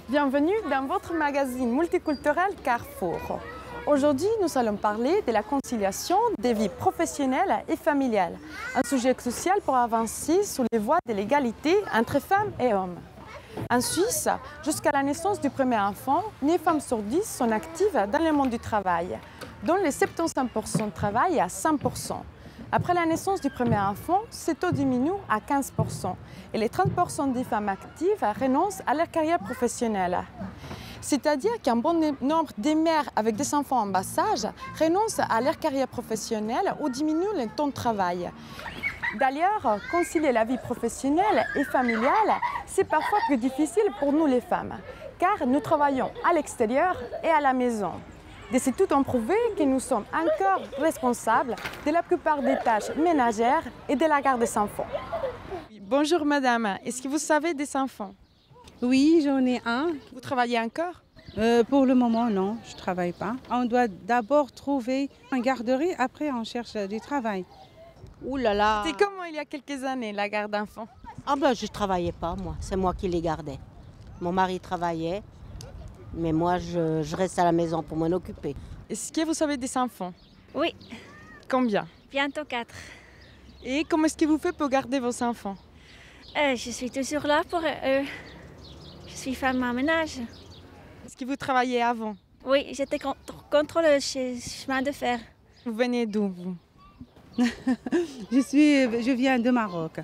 Bienvenue dans votre magazine multiculturel Carrefour. Aujourd'hui, nous allons parler de la conciliation des vies professionnelles et familiales, un sujet crucial pour avancer sur les voies de l'égalité entre femmes et hommes. En Suisse, jusqu'à la naissance du premier enfant, 9 femmes sur 10 sont actives dans le monde du travail, dont les 75% travaillent à 100%. Après la naissance du premier enfant, ce taux diminue à 15% et les 30% des femmes actives renoncent à leur carrière professionnelle. C'est-à-dire qu'un bon nombre de mères avec des enfants en bas âge renoncent à leur carrière professionnelle ou diminuent le temps de travail. D'ailleurs, concilier la vie professionnelle et familiale, c'est parfois plus difficile pour nous les femmes, car nous travaillons à l'extérieur et à la maison. Des études ont prouvé que nous sommes encore responsables de la plupart des tâches ménagères et de la garde des enfants. Bonjour madame, est-ce que vous savez des enfants? Oui, j'en ai un. Vous travaillez encore? Pour le moment, non, je ne travaille pas. On doit d'abord trouver une garderie, après on cherche du travail. Ouh là là. C'est comment il y a quelques années, la garde d'enfants? Ah ben je ne travaillais pas moi, c'est moi qui les gardais. Mon mari travaillait, mais moi je reste à la maison pour m'en occuper. Est-ce que vous avez des enfants? Oui, Combien? bientôt 4. Et comment est-ce que vous faites pour garder vos enfants? Je suis toujours là pour eux. Je suis femme à ménage. Est-ce que vous travaillez avant? Oui, j'étais contrôleuse chez chemin de fer. Vous venez d'où vous? Je viens de Maroc.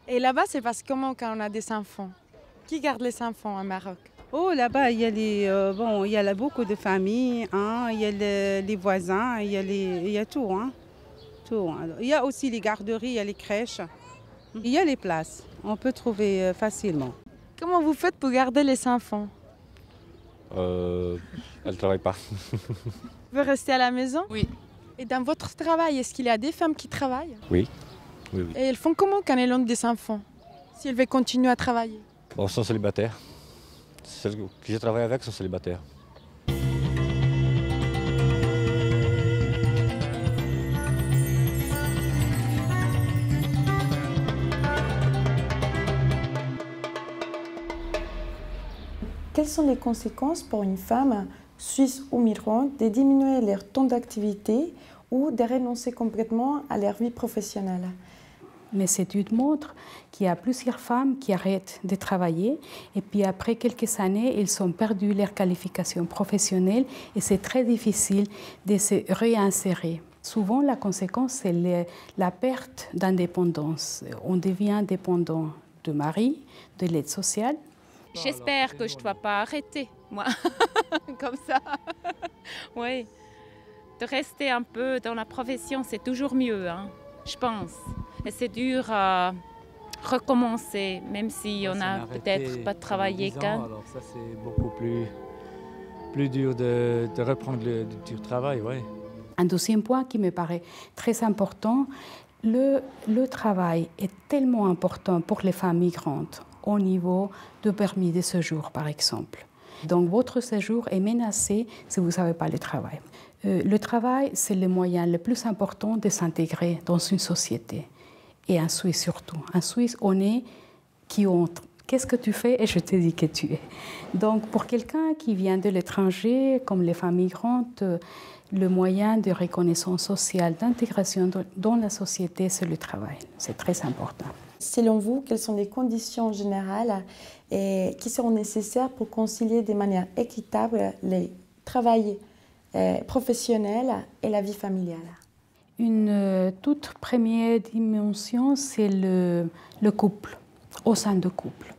Et là-bas, c'est parce comment quand on a des enfants? Qui garde les enfants au Maroc? Oh, là-bas, il y a beaucoup de familles, hein, il y a les voisins, il y a tout, hein, tout. Il y a aussi les garderies, il y a les crèches, il y a les places. On peut trouver facilement. Comment vous faites pour garder les enfants? Elle ne travaille pas. Vous restez à la maison? Oui. Et dans votre travail, est-ce qu'il y a des femmes qui travaillent? Oui. Oui, oui. Et elles font comment quand elles ont des enfants? Si elles veulent continuer à travailler? Bon, sont célibataires. Celles que je travaille avec sont célibataires. Quelles sont les conséquences pour une femme suisse ou migrante de diminuer leur temps d'activité ou de renoncer complètement à leur vie professionnelle? Mes études montrent qu'il y a plusieurs femmes qui arrêtent de travailler et puis après quelques années, elles ont perdu leur qualification professionnelle et c'est très difficile de se réinsérer. Souvent, la conséquence, c'est la perte d'indépendance. On devient dépendant du mari, de l'aide sociale. J'espère que je ne dois pas arrêter, moi, comme ça. Oui, de rester un peu dans la profession, c'est toujours mieux, hein, je pense. Et c'est dur à recommencer, même si on n'a peut-être pas travaillé qu'un. Alors ça, c'est beaucoup plus dur de reprendre du travail, oui. Un deuxième point qui me paraît très important, le travail est tellement important pour les femmes migrantes au niveau de permis de séjour, par exemple. Donc, votre séjour est menacé si vous n'avez pas le travail. Le travail, c'est le moyen le plus important de s'intégrer dans une société. Et en Suisse surtout. En Suisse, on est qui entre. Qu'est-ce que tu fais? Et je te dis que tu es. Donc, pour quelqu'un qui vient de l'étranger, comme les femmes migrantes, le moyen de reconnaissance sociale, d'intégration dans la société, c'est le travail. C'est très important. Selon vous, quelles sont les conditions générales qui seront nécessaires pour concilier de manière équitable le travail professionnel et la vie familiale? Une toute première dimension, c'est le couple, au sein du couple.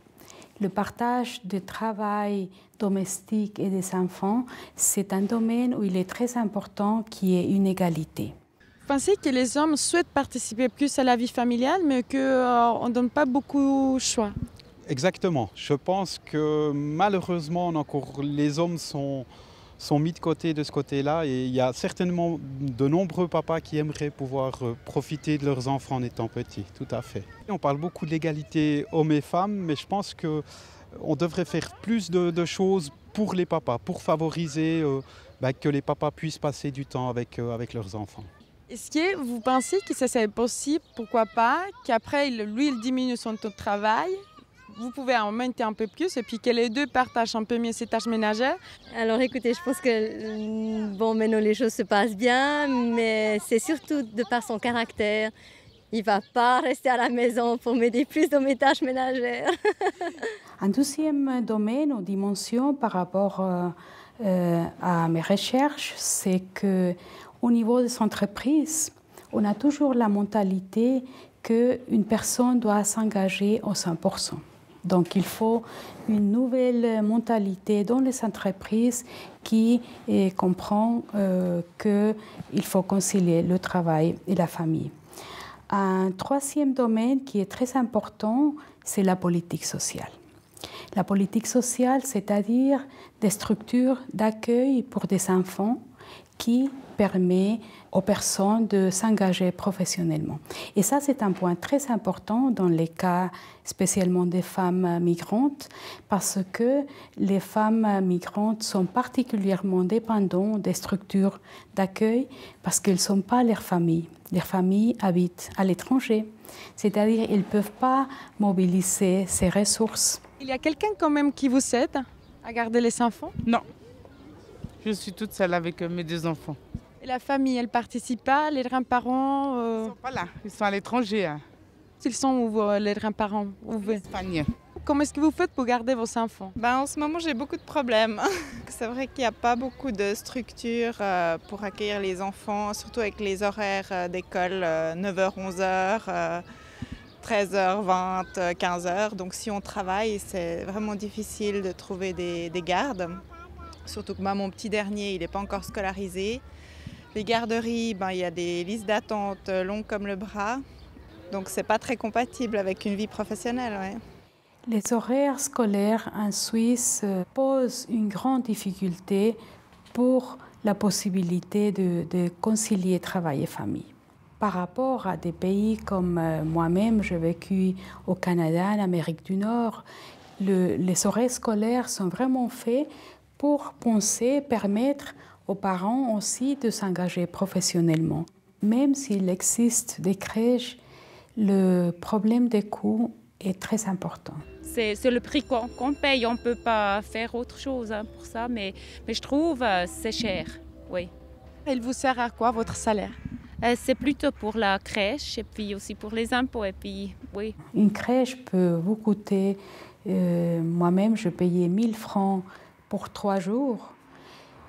Le partage du travail domestique et des enfants, c'est un domaine où il est très important qu'il y ait une égalité. Vous pensez que les hommes souhaitent participer plus à la vie familiale, mais qu'on ne donne pas beaucoup de choix? Exactement. Je pense que malheureusement, les hommes sont mis de côté de ce côté-là et il y a certainement de nombreux papas qui aimeraient pouvoir profiter de leurs enfants en étant petits, tout à fait. On parle beaucoup de l'égalité hommes et femmes, mais je pense qu'on devrait faire plus de choses pour les papas, pour favoriser que les papas puissent passer du temps avec leurs enfants. Est-ce que vous pensez que ça serait possible, pourquoi pas, qu'après, lui, il diminue son taux de travail vous pouvez en monter un peu plus et puis que les deux partagent un peu mieux ces tâches ménagères? Alors écoutez, je pense que bon, maintenant les choses se passent bien, mais c'est surtout de par son caractère. Il ne va pas rester à la maison pour m'aider plus dans mes tâches ménagères. Un deuxième domaine ou dimension par rapport à mes recherches, c'est qu'au niveau des entreprises, on a toujours la mentalité qu'une personne doit s'engager au 100%. Donc il faut une nouvelle mentalité dans les entreprises qui comprend qu'il faut concilier le travail et la famille. Un troisième domaine qui est très important, c'est la politique sociale. La politique sociale, c'est-à-dire des structures d'accueil pour des enfants qui permet aux personnes de s'engager professionnellement. Et ça, c'est un point très important dans les cas spécialement des femmes migrantes, parce que les femmes migrantes sont particulièrement dépendantes des structures d'accueil parce qu'elles ne sont pas leurs familles. Leurs familles habitent à l'étranger, c'est-à-dire qu'ils ne peuvent pas mobiliser ces ressources. Il y a quelqu'un quand même qui vous aide à garder les enfants? Non, je suis toute seule avec mes 2 enfants. Et la famille, elle participe pas? Les grands-parents Ils ne sont pas là, ils sont à l'étranger. Hein. Ils sont où, les grands-parents? En Espagne. Comment est-ce que vous faites pour garder vos enfants? En ce moment, j'ai beaucoup de problèmes. C'est vrai qu'il n'y a pas beaucoup de structures pour accueillir les enfants, surtout avec les horaires d'école, 9h, 11h, 13h, 20, 15h. Donc si on travaille, c'est vraiment difficile de trouver des gardes. Surtout que mon petit dernier, il n'est pas encore scolarisé. Les garderies, il y a des listes d'attente longues comme le bras. Donc c'est pas très compatible avec une vie professionnelle. Ouais. Les horaires scolaires en Suisse posent une grande difficulté pour la possibilité de concilier travail et famille. Par rapport à des pays comme moi-même, j'ai vécu au Canada, en Amérique du Nord, les horaires scolaires sont vraiment faits pour permettre aux parents aussi de s'engager professionnellement. Même s'il existe des crèches, le problème des coûts est très important. C'est le prix qu'on paye, on ne peut pas faire autre chose pour ça, mais je trouve que c'est cher, oui. Il vous sert à quoi votre salaire? C'est plutôt pour la crèche et puis aussi pour les impôts, et puis oui. Une crèche peut vous coûter, moi-même je payais 1 000 francs pour 3 jours.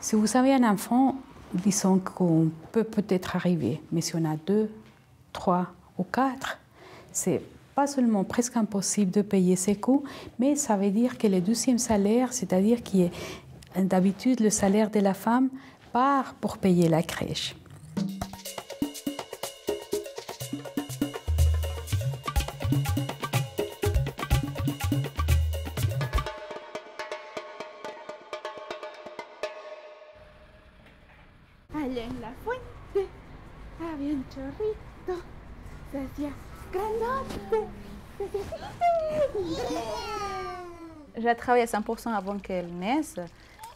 Si vous avez un enfant, disons qu'on peut peut-être arriver, mais si on a 2, 3 ou 4, c'est pas seulement presque impossible de payer ses coûts, mais ça veut dire que le deuxième salaire, c'est-à-dire qui est d'habitude le salaire de la femme, part pour payer la crèche. Allá en la fuente había un chorrito, se hacía granote, se hacía... J'ai travaillé à 100% avant qu'elle naisse.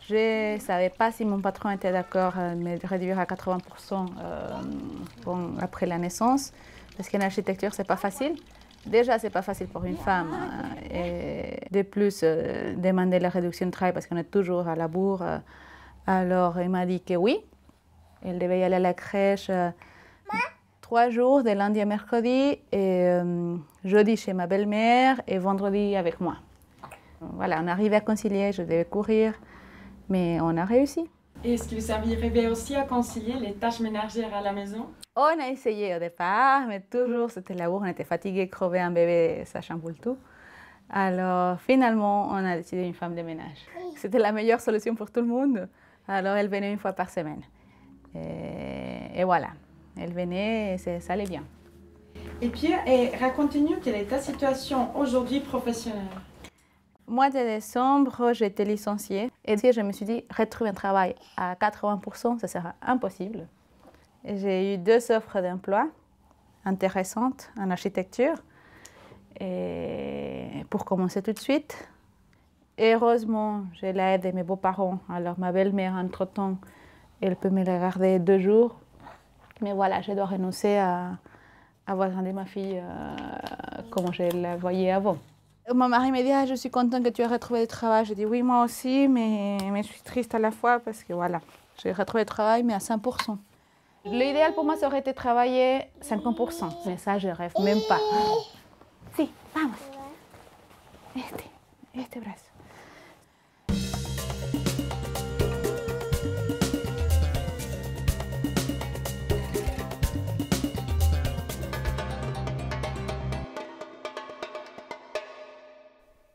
Je ne savais pas si mon patron était d'accord à me réduire à 80% après la naissance, parce qu'en architecture, ce n'est pas facile. Déjà, ce n'est pas facile pour une femme. Et de plus, demander la réduction de travail parce qu'on est toujours à la bourre. Alors, il m'a dit que oui. Elle devait y aller à la crèche 3 jours, de lundi à mercredi, et jeudi chez ma belle-mère et vendredi avec moi. Voilà, on arrivait à concilier, je devais courir, mais on a réussi. Et est-ce que vous arrivez aussi à concilier les tâches ménagères à la maison? On a essayé au départ, mais toujours c'était la bourre, on était fatigués, crevés, un bébé, ça chamboule tout. Alors finalement, on a décidé une femme de ménage. C'était la meilleure solution pour tout le monde. Alors elle venait 1 fois par semaine. Et voilà, elle venait et ça allait bien. Et puis, racontez-nous quelle est ta situation aujourd'hui professionnelle? Mois de décembre, j'ai été licenciée. Et je me suis dit, retrouver un travail à 80%, ça sera impossible. J'ai eu 2 offres d'emploi intéressantes en architecture et pour commencer tout de suite. Et heureusement, j'ai l'aide de mes beaux-parents. Alors ma belle-mère, entre-temps, elle peut me regarder 2 jours. Mais voilà, je dois renoncer à avoir grandi ma fille comme je la voyais avant. Mon mari me dit ah, je suis contente que tu aies retrouvé le travail. Je dis oui, moi aussi, mais je suis triste à la fois parce que voilà, j'ai retrouvé le travail, mais à 100%. L'idéal pour moi, ça aurait été travailler 50%, mais ça, je rêve même pas. Si, vamos. Este brazo.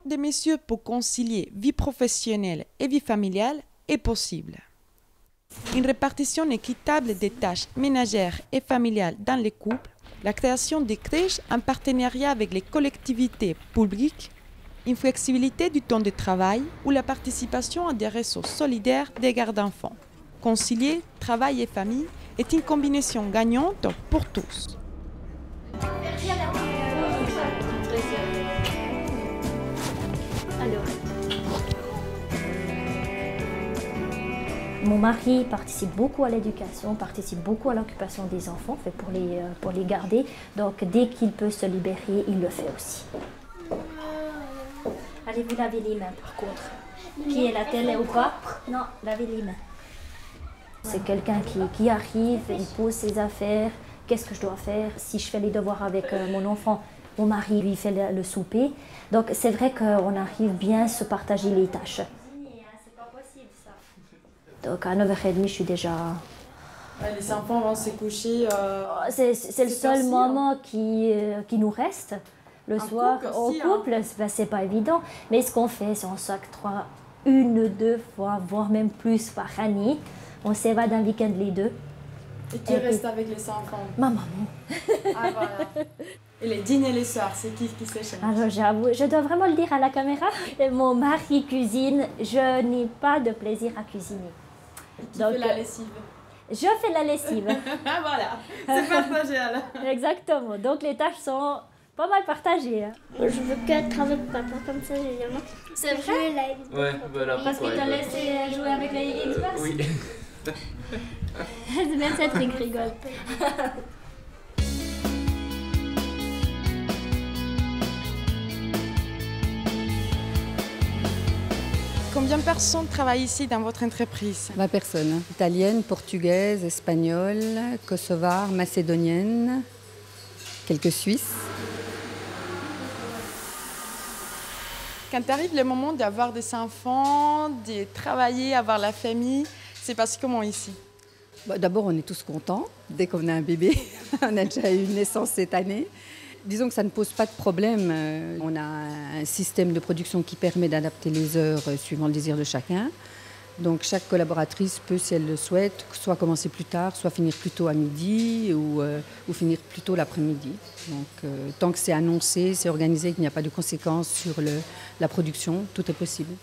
Des messieurs pour concilier vie professionnelle et vie familiale est possible. Une répartition équitable des tâches ménagères et familiales dans les couples, la création des crèches en partenariat avec les collectivités publiques, une flexibilité du temps de travail ou la participation à des réseaux solidaires des gardes d'enfants. Concilier travail et famille est une combinaison gagnante pour tous. Mon mari participe beaucoup à l'éducation, participe beaucoup à l'occupation des enfants, fait pour les garder. Donc dès qu'il peut se libérer, il le fait aussi. Allez vous laver les mains par contre. Qui est la télé ou pas? Non, lavez les mains. C'est quelqu'un qui arrive, il pose ses affaires. Qu'est-ce que je dois faire? Si je fais les devoirs avec mon enfant, mon mari lui fait le souper. Donc c'est vrai qu'on arrive bien à se partager les tâches. Donc à 9h30, je suis déjà... Les enfants vont se coucher... C'est le seul moment qui nous reste. Le soir, en couple, c'est pas évident. Mais ce qu'on fait, c'est qu'on s'octroie 1-2 fois, voire même plus par année. On s'évade un week-end les deux. Et qui reste avec les enfants? Ma maman. Ah voilà. Et les dîners les soirs, c'est qui s'échange? Alors j'avoue, je dois vraiment le dire à la caméra. Mon mari cuisine, je n'ai pas de plaisir à cuisiner. Qui fait la lessive? Je fais la lessive. Voilà, c'est partagé alors. Exactement, donc les tâches sont pas mal partagées. Je veux qu'être avec papa, comme ça j'ai jamais. C'est vrai? Ouais, voilà. Parce qu'il t'a laissé jouer avec la Xbox? Oui. C'est bien cette qui rigole. Combien de personnes travaillent ici dans votre entreprise? 20 personnes. Italiennes, portugaises, espagnoles, kosovars, macédoniennes, quelques Suisses. Quand arrive le moment d'avoir des enfants, de travailler, avoir la famille, c'est passé comment ici? D'abord, on est tous contents dès qu'on a un bébé. On a déjà eu une naissance cette année. Disons que ça ne pose pas de problème. On a un système de production qui permet d'adapter les heures suivant le désir de chacun. Donc chaque collaboratrice peut, si elle le souhaite, soit commencer plus tard, soit finir plus tôt à midi ou finir plus tôt l'après-midi. Donc tant que c'est annoncé, c'est organisé, qu'il n'y a pas de conséquences sur la production, tout est possible.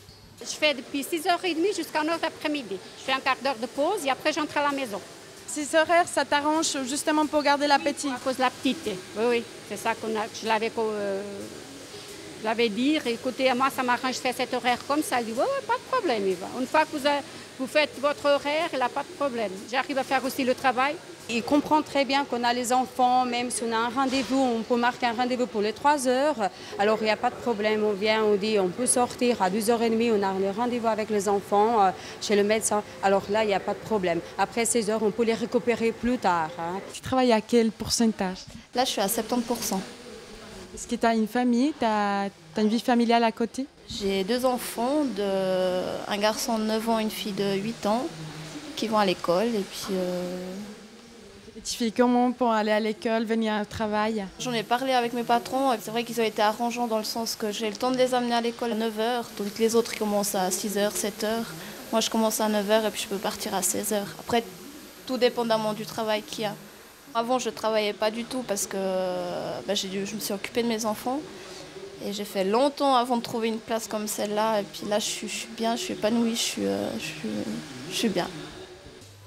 Je fais depuis 6h30 jusqu'à 9h l'après-midi. Je fais un quart d'heure de pause et après j'entre à la maison. 6 horaires, ça t'arrange justement pour garder l'appétit? À cause de la petite, oui, c'est ça je l'avais dit. Écoutez, moi ça m'arrange, je fais cet horaire comme ça. Elle dit, ouais, pas de problème, Eva. Une fois que vous faites votre horaire, il n'a pas de problème. J'arrive à faire aussi le travail. Il comprend très bien qu'on a les enfants, même si on a un rendez-vous, on peut marquer un rendez-vous pour les 3 heures. Alors il n'y a pas de problème, on vient, on dit on peut sortir à 2h30, on a un rendez-vous avec les enfants chez le médecin. Alors là, il n'y a pas de problème. Après 16 heures, on peut les récupérer plus tard. Tu travailles à quel pourcentage? Là, je suis à 70%. Est-ce que tu as une famille, tu as une vie familiale à côté? J'ai 2 enfants, un garçon de 9 ans et une fille de 8 ans qui vont à l'école. Et puis... Et tu fais comment pour aller à l'école, venir au travail? J'en ai parlé avec mes patrons. C'est vrai qu'ils ont été arrangeants dans le sens que j'ai le temps de les amener à l'école à 9h. Donc les autres ils commencent à 6h, 7h. Moi je commence à 9h et puis je peux partir à 16h. Après, tout dépendamment du travail qu'il y a. Avant je ne travaillais pas du tout parce que je me suis occupée de mes enfants. Et j'ai fait longtemps avant de trouver une place comme celle-là. Et puis là je suis bien, je suis épanouie, je suis bien.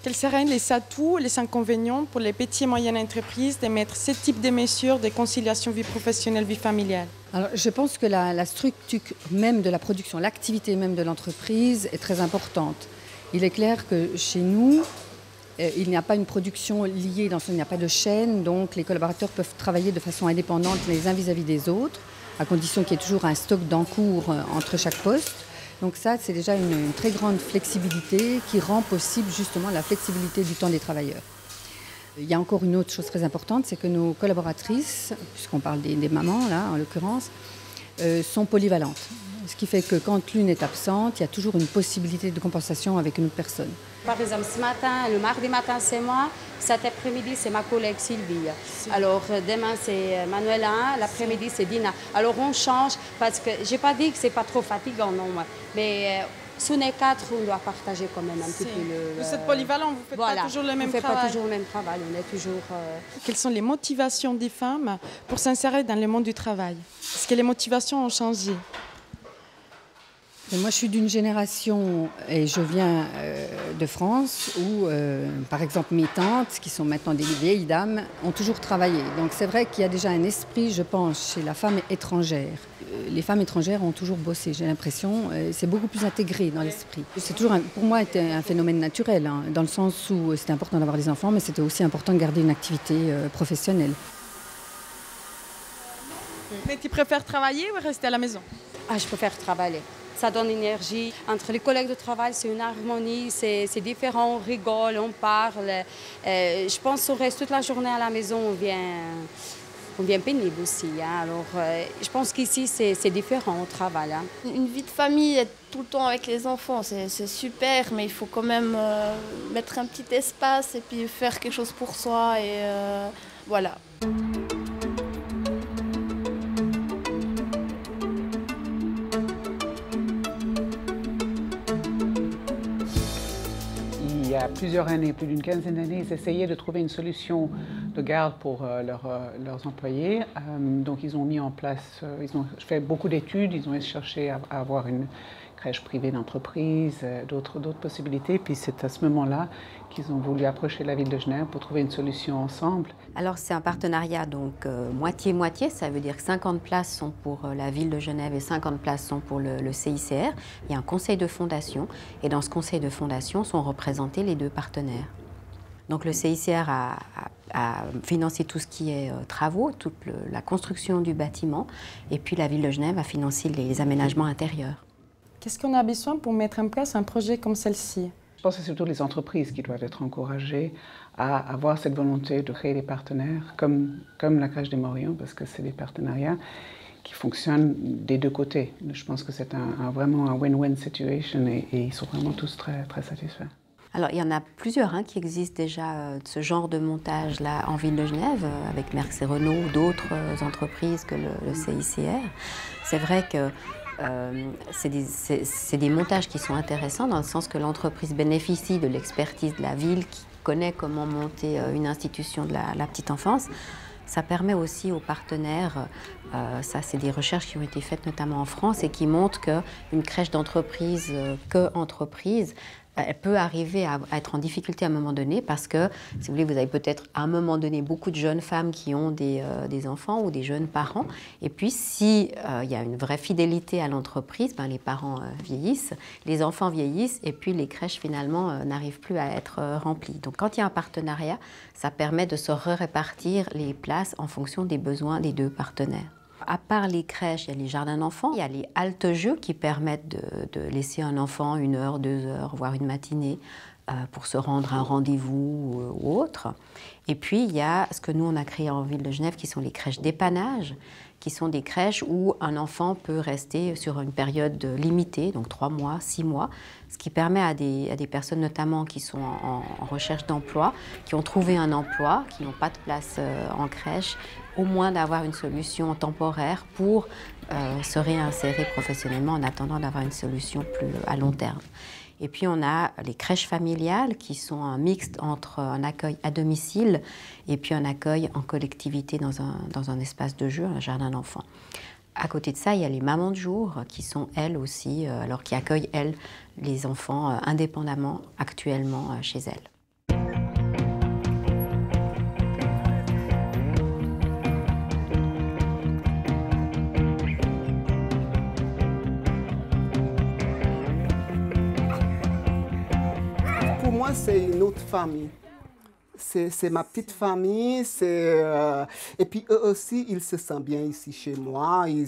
Quels seraient les atouts, les inconvénients pour les petites et moyennes entreprises de mettre ce type de mesures de conciliation vie professionnelle, vie familiale? Alors, je pense que la structure même de la production, l'activité même de l'entreprise est très importante. Il est clair que chez nous, il n'y a pas une production liée, il n'y a pas de chaîne, donc les collaborateurs peuvent travailler de façon indépendante les uns vis-à-vis des autres. à condition qu'il y ait toujours un stock d'encours entre chaque poste. Donc ça, c'est déjà une très grande flexibilité qui rend possible justement la flexibilité du temps des travailleurs. Il y a encore une autre chose très importante, c'est que nos collaboratrices, puisqu'on parle des mamans là en l'occurrence, sont polyvalentes. Ce qui fait que quand l'une est absente, il y a toujours une possibilité de compensation avec une autre personne. Par exemple, ce matin, le mardi matin, c'est moi. Cet après-midi, c'est ma collègue Sylvie. Alors, demain, c'est Manuela. L'après-midi, c'est Dina. Alors, on change parce que je n'ai pas dit que ce n'est pas trop fatigant, non. Mais si on est 4, on doit partager quand même un petit peu le... Vous êtes polyvalent, vous ne faites pas toujours le même travail. On ne fait pas toujours le même travail, on est toujours... Quelles sont les motivations des femmes pour s'insérer dans le monde du travail? Est-ce que les motivations ont changé? Et moi, je suis d'une génération, et je viens de France, où, par exemple, mes tantes, qui sont maintenant des vieilles dames, ont toujours travaillé. Donc c'est vrai qu'il y a déjà un esprit, je pense, chez la femme étrangère. Les femmes étrangères ont toujours bossé, j'ai l'impression. C'est beaucoup plus intégré dans l'esprit. C'est toujours, pour moi, c'était un phénomène naturel, hein, dans le sens où c'était important d'avoir des enfants, mais c'était aussi important de garder une activité professionnelle. Mais tu préfères travailler ou rester à la maison? Ah, je préfère travailler. Ça donne énergie. Entre les collègues de travail, c'est une harmonie, c'est différent, on rigole, on parle. Je pense qu'on reste toute la journée à la maison, on vient pénible aussi. Hein. Alors, je pense qu'ici, c'est différent au travail. Hein. Une vie de famille, être tout le temps avec les enfants, c'est super, mais il faut quand même mettre un petit espace et puis faire quelque chose pour soi. Et voilà. Il y a plusieurs années, plus d'une quinzaine d'années, ils essayaient de trouver une solution de garde pour leurs employés. Donc ils ont mis en place, ils ont fait beaucoup d'études, ils ont cherché à avoir une crèche privée d'entreprise, d'autres possibilités. Puis c'est à ce moment-là qu'ils ont voulu approcher la ville de Genève pour trouver une solution ensemble. Alors c'est un partenariat, donc moitié-moitié, ça veut dire que 50 places sont pour la ville de Genève et 50 places sont pour le CICR. Il y a un conseil de fondation et dans ce conseil de fondation sont représentés les deux partenaires. Donc le CICR a financé tout ce qui est travaux, toute la construction du bâtiment et puis la ville de Genève a financé les aménagements intérieurs. Qu'est-ce qu'on a besoin pour mettre en place un projet comme celle-ci? Je pense que c'est surtout les entreprises qui doivent être encouragées à avoir cette volonté de créer des partenaires comme la Crèche des Morillons, parce que c'est des partenariats qui fonctionnent des deux côtés. Je pense que c'est vraiment un win-win situation et ils sont vraiment tous très, très satisfaits. Alors, il y en a plusieurs qui existent déjà de ce genre de montage-là en ville de Genève, avec Merckx et Renault ou d'autres entreprises que le CICR. C'est vrai que c'est des montages qui sont intéressants dans le sens que l'entreprise bénéficie de l'expertise de la ville qui connaît comment monter une institution de la petite enfance. Ça permet aussi aux partenaires, ça c'est des recherches qui ont été faites notamment en France et qui montrent qu'une crèche d'entreprise, elle peut arriver à être en difficulté à un moment donné parce que, si vous voulez, vous avez peut-être à un moment donné beaucoup de jeunes femmes qui ont des enfants ou des jeunes parents. Et puis, si il y a une vraie fidélité à l'entreprise, les parents vieillissent, les enfants vieillissent et puis les crèches finalement n'arrivent plus à être remplies. Donc, quand il y a un partenariat, ça permet de se répartir les places en fonction des besoins des deux partenaires. À part les crèches, il y a les jardins d'enfants, il y a les haltes-jeux qui permettent de laisser un enfant 1 heure, 2 heures, voire une matinée pour se rendre à un rendez-vous ou autre. Et puis, il y a ce que nous, on a créé en ville de Genève, qui sont les crèches d'épanage, qui sont des crèches où un enfant peut rester sur une période limitée, donc 3 mois, 6 mois, ce qui permet à des personnes notamment qui sont en recherche d'emploi, qui ont trouvé un emploi, qui n'ont pas de place en crèche, au moins d'avoir une solution temporaire pour se réinsérer professionnellement en attendant d'avoir une solution plus à long terme. Et puis on a les crèches familiales qui sont un mixte entre un accueil à domicile et puis un accueil en collectivité dans un espace de jeu, un jardin d'enfants. À côté de ça, il y a les mamans de jour qui sont elles aussi, alors qui accueillent elles les enfants indépendamment actuellement chez elles. Pour moi, c'est une autre famille. c'est ma petite famille. Et puis eux aussi, ils se sentent bien ici chez moi. Ils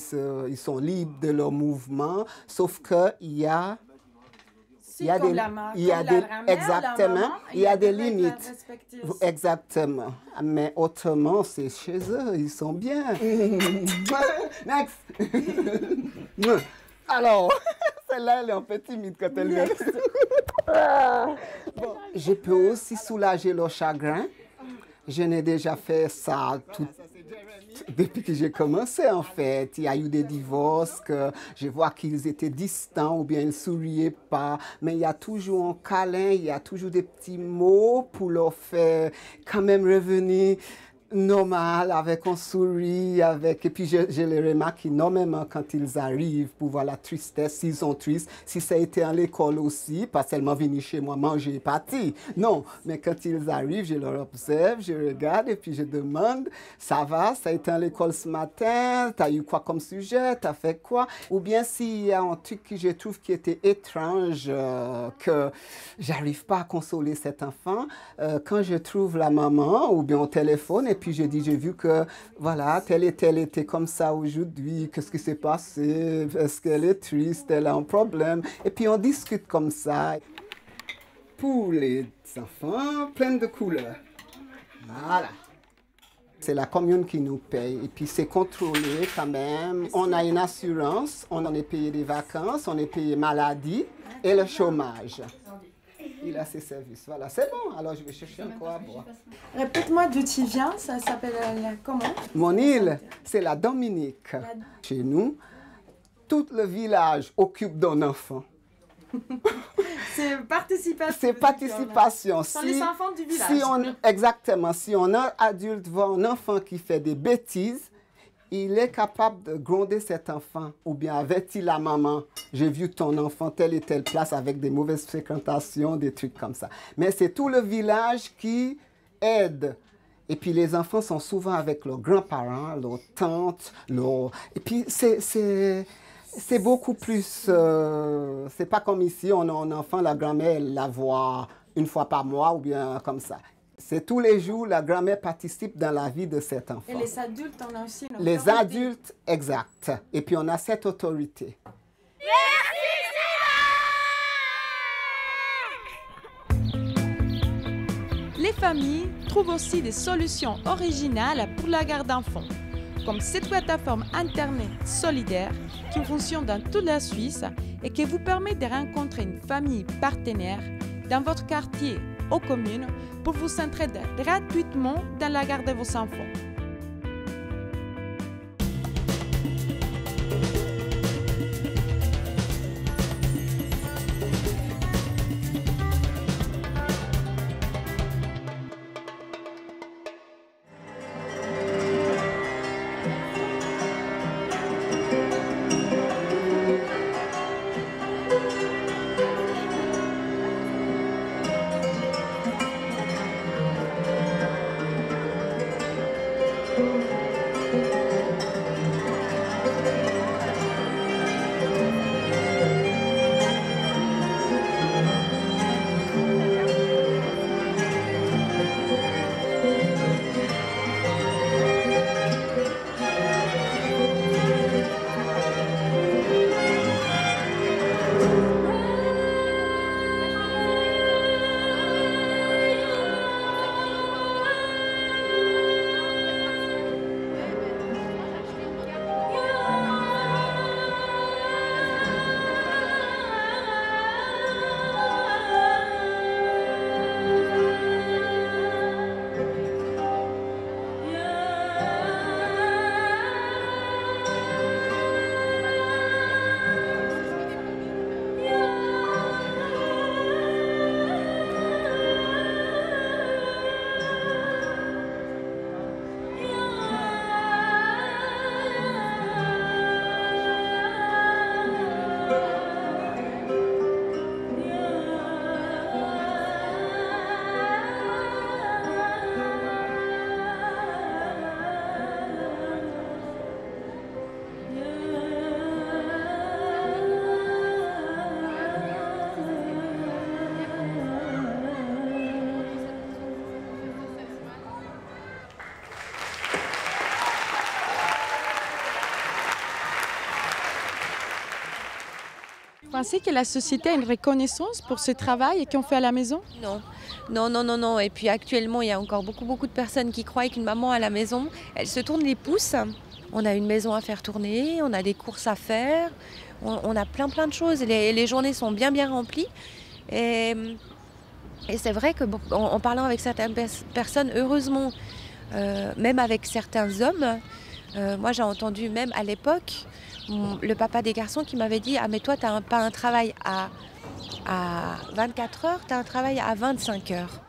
sont libres de leur mouvement. Sauf qu'il y a... exactement, il y a des limites. Exactement. Mais autrement, c'est chez eux, ils sont bien. Next. Alors, celle-là, elle est un peu timide quand elle vient. Bon, je peux aussi soulager leur chagrin. Je n'ai déjà fait ça depuis que j'ai commencé, en fait. Il y a eu des divorces que je vois qu'ils étaient distants ou bien ils ne souriaient pas. Mais il y a toujours un câlin, il y a toujours des petits mots pour leur faire quand même revenir normal, avec un sourire, et puis je les remarque énormément quand ils arrivent pour voir la tristesse, s'ils sont tristes, si ça a été à l'école aussi, pas seulement venir chez moi manger et partir, non, mais quand ils arrivent, je leur observe, je regarde et puis je demande, ça va, ça a été à l'école ce matin, t'as eu quoi comme sujet, t'as fait quoi, ou bien s'il y a un truc que je trouve qui était étrange, que j'arrive pas à consoler cet enfant, quand je trouve la maman ou bien au téléphone, et puis je dis, j'ai vu que, voilà, telle et telle était comme ça aujourd'hui, qu'est-ce qui s'est passé, est-ce qu'elle est triste, elle a un problème, et puis on discute comme ça. Pour les enfants, plein de couleurs. Voilà. C'est la commune qui nous paye, et puis c'est contrôlé quand même. On a une assurance, on en est payé des vacances, on est payé maladie et le chômage. Il a ses services. Voilà, c'est bon. Alors, je vais chercher encore à boire. Répète-moi d'où tu viens. Ça s'appelle comment? Mon île, c'est la Dominique. Chez nous, tout le village occupe d'un enfant. C'est participation. C'est participation. Ce sont les enfants du village. Exactement. Si on a un adulte voit un enfant qui fait des bêtises, il est capable de gronder cet enfant ou bien avertir la maman. J'ai vu ton enfant telle et telle place avec des mauvaises fréquentations, des trucs comme ça. Mais c'est tout le village qui aide. Et puis les enfants sont souvent avec leurs grands-parents, leurs tantes, Et puis c'est beaucoup plus... c'est pas comme ici, on a un enfant, la grand-mère, elle la voit une fois par mois ou bien comme ça. C'est tous les jours, la grand-mère participe dans la vie de cet enfant. Et les adultes, on a aussi une autorité. Les adultes, exact. Et puis on a cette autorité. Les familles trouvent aussi des solutions originales pour la garde d'enfants, comme cette plateforme Internet solidaire qui fonctionne dans toute la Suisse et qui vous permet de rencontrer une famille partenaire dans votre quartier ou commune pour vous entraider gratuitement dans la garde de vos enfants. Vous pensez que la société a une reconnaissance pour ce travail qu'on fait à la maison? Non. Non. Et puis actuellement, il y a encore beaucoup de personnes qui croient qu'une maman à la maison, elle se tourne les pouces. On a une maison à faire tourner, on a des courses à faire, on a plein de choses. Les journées sont bien remplies. Et c'est vrai qu'en parlant avec certaines personnes, heureusement, même avec certains hommes, moi j'ai entendu même à l'époque, le papa des garçons qui m'avait dit « Ah mais toi, tu n'as pas un travail à 24 heures, tu as un travail à 25 heures ».